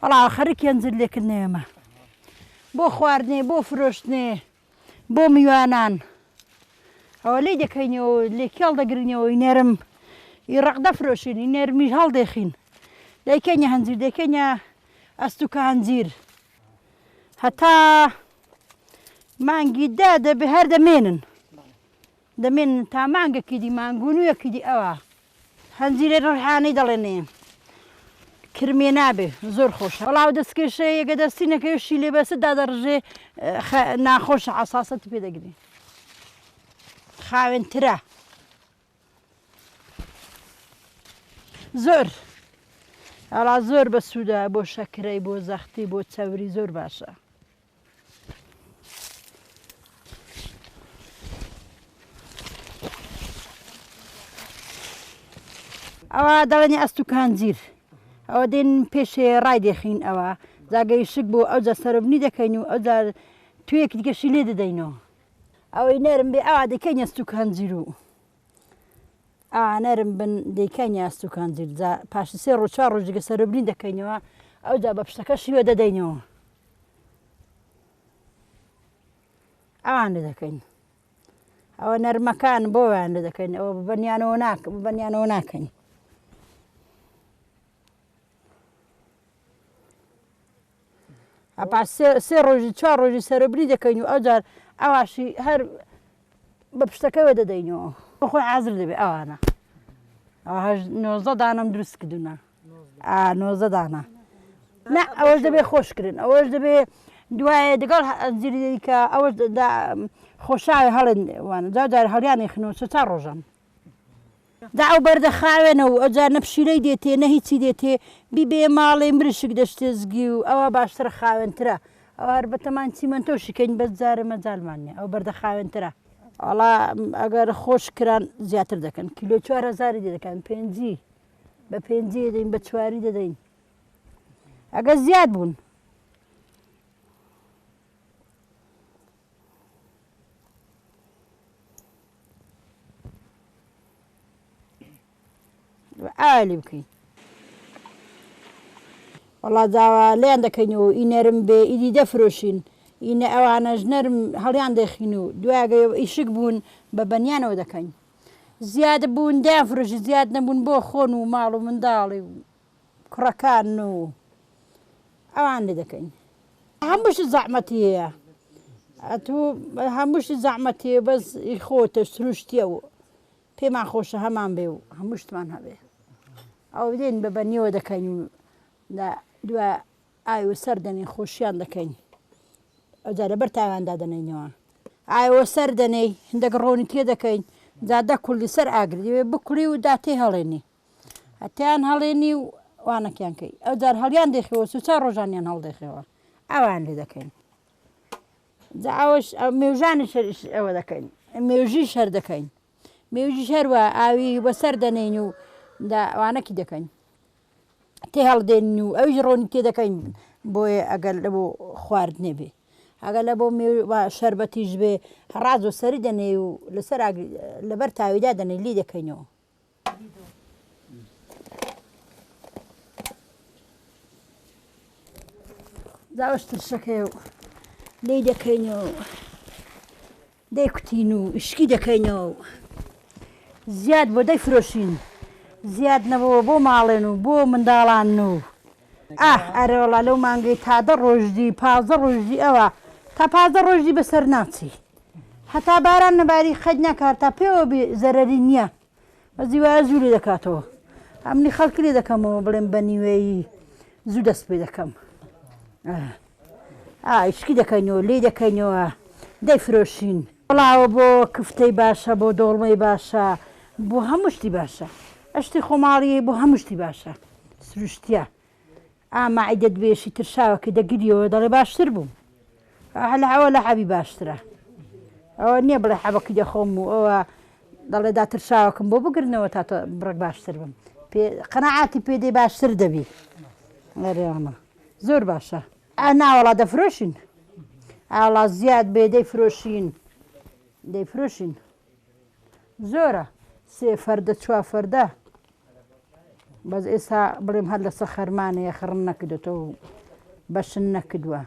وەڵا خەریکیان زر لێکردنەوەمە بۆ خواردنێ بۆ فرۆشتنێ بۆ میوانان ئەوە لێ دەکەینەوە لێ کێڵ دەگرنەوە ئینێرم ڕق دەفرۆشین ئینێرمیش هەڵدێخین دەیکەینە هەنجیر دەیکەینە ئەستوکە هەنجیر هەتا مانگی دا دەبێ هەر دەمێنن تا مانگەکی دی مانگونوویەکی دی ئەوە هەنجیرە ڕەحانەی دەڵێنێ کرمێ نابێ زۆر خۆشە وەڵاو دەستکێشە یەگە دەستینەکەشی لێ بەسە دادەڕژێ ناخۆشە حەساسەتی پێدەگرێ خاوێنترە زۆر ئەڵا زۆر بە سوودە بۆ شەکرەی بۆ زەختی بۆ چەوری زۆر باشە ئەوە دەڵێنی ئەستوکە هەنجیر ئەوە دێن پێشێ ڕای دێخین ئەوە جاگەی شک بۆ ئەوجا سەربنی دەکەین و ئەوجا توێکی دیکەشی لێ دەدەینەوە ئەوەی نەرم بێ ئەوە دەکەین ئەستوکە هەنجیر و ئەوە نەرم بن دەیکەین ئەستوکە هەنجیر جا پاشی 3 ڕۆژ 4 ڕۆژ دیکە سەربنی دەکەینەوە ئەوجا بە پشتەکەشی وە دەدەینەوە ئەوان لێ دەکەین ئەوە نەرمەکان بۆیان لێ دەکەین ئەوە ببەنیانەوە ناکەین ئەپاس 3 ڕۆژی 4 ڕۆژی سەربری دەکەین و ئەوجار ئەواشی هەر بە پشتەکەوە دەدەینەوە بەخۆی حازر دەبێت ئەوانە 19 دانەم دروست کردوونە 19 دانە نه ئەوەش دەبێت خۆشکردن ئەوەش دەبێت دوایە دەگەڵ ئەنجیری دیکە ئەوەش خۆشاوی هەڵێنوانە جاجار هەڵیانی خنەوە 4 ڕۆژەم دا ئەو بەردە خاوێنەوە ئەوجار نە پشیلەی دێتێ نە هیچی دێتێ بیبێ ماڵێ مرشک دەشتێزگی و ئەوە باشترە خاوێنترە ئەو هەر بەتەمان چیمەنتۆ شکەین بەس جارە مەجالمانە ئەو بەردە خاوێنترە وەڵا ئەگەر خۆش کران زیاتر دەکەن کیلۆ 4,000 دەکەن پێنجی بە پێنجی دەدەین بە 4 دەدەین ئەگەر زیاد بوون ئالی بکەین وەڵا جاوە لێیان دەکەینەوە ئینەرم بێ ئیدی دەفرۆشین ئینە ئەوانەش نەرم هەڵیان دەخین و دوایگە ئیشک بوون بە بەنیانەوە دەکەین زیاد بوون دافرۆشی زیاد نەبوون بۆ خۆن و ماڵ و منداڵی و کوڕەکان و ئەوان لێ دەکەین هەمووشت زەحمەتی هەیە ئەتوو هەمووشت زەحمەتی بەس خۆتە سروشتیە و پێمان خۆشە هەمان بێ و هەموو شتمان هەبێ ئەو دێن بە بەنیەوە دەکەین و دوای ئاوە سەر دەنێ خۆشیان دەکەین ئەوجا لەبەر تاواندا دەنێنەوە ئاوە سەر دەنێی هەندێک ڕۆنی تێ دەکەین جا کولی سەر ئاگری دەوێ بکوڵی و داتێ هەڵێنی هەتیان هەڵێنی و وانەکیان کەی ئەوجار هەڵیان دێخەوە 4 ڕۆژانیان هەڵدێخەوە ئەوان لێ دەکەین جا ئەوش مێژانی ئەوە دەکەین مێژی شەر دەکەین مێژی شەروە ئاوی بەسەر دەنێن و وانەکی دەکەین تێ هەڵدێن و ئەویش ڕۆنی تێ دەکەین بۆیە ئەگەر لە بۆ خواردنێ بێ ئەگەر لە بۆ شەربەتیش بێ ڕاز و سەری دەنێ و لەسەر لەبەر تاویدا دەنێ لی دەکەینەوە جاوەش ترشەکەی و لی دەکەینەوە دەیکوتین و شکی دەکەینەوە زیاد بۆ دەیفرۆشین زیاد نەبەوە بۆ ماڵێن و بۆ منداڵان و ئەرەوەڵا لەو مانگەی تا 10 ڕۆژدی 15 ڕۆژدی ئەوە تا 15 ڕۆژدی بەسەر ناچی هەتا باران نەباری خەج ناکات تا پێوە بێ زەرەری نییە بەزی وایە زوو لێ دەکاتەوە ئەمنی خەڵکی لێ دەکەمەوە بڵێم بە نیوەی زوو دەست پێ دەکەم شکی دەکەینەوە لێ دەکەینەوە دەیفرۆشین وەڵاوە بۆ کفتەی باشە بۆ دۆڵمەی باشە بۆ هەموو شتی باشە ئەشتی خۆماڵی بۆ هەموو شتی باشە سروشتیە مەعیدە دوێشی ترشاوەکە دەگریەوە دەڵێ باشتر بووم لە ئەوە لە حەبی باشترە ئەوە نییە بڵێ حەبەکی دەخۆم و ئەوە دەڵێ داترشاوەکەم بۆ بگرنەوە تا بڕێک باشتر بم قەنەعاتی پێدەی باشتر دەبی ئەرێمە زۆر باشە ناوەڵا دەفرۆشین ئاڵا زیاد بێ دەیفرۆشین زۆرە 3 فەردە 4 فەردە بەس ئێستا بڵێم هەر لەسەر خەرمانەیە خڕن نەکردێتەوە بەشن نەکردووە.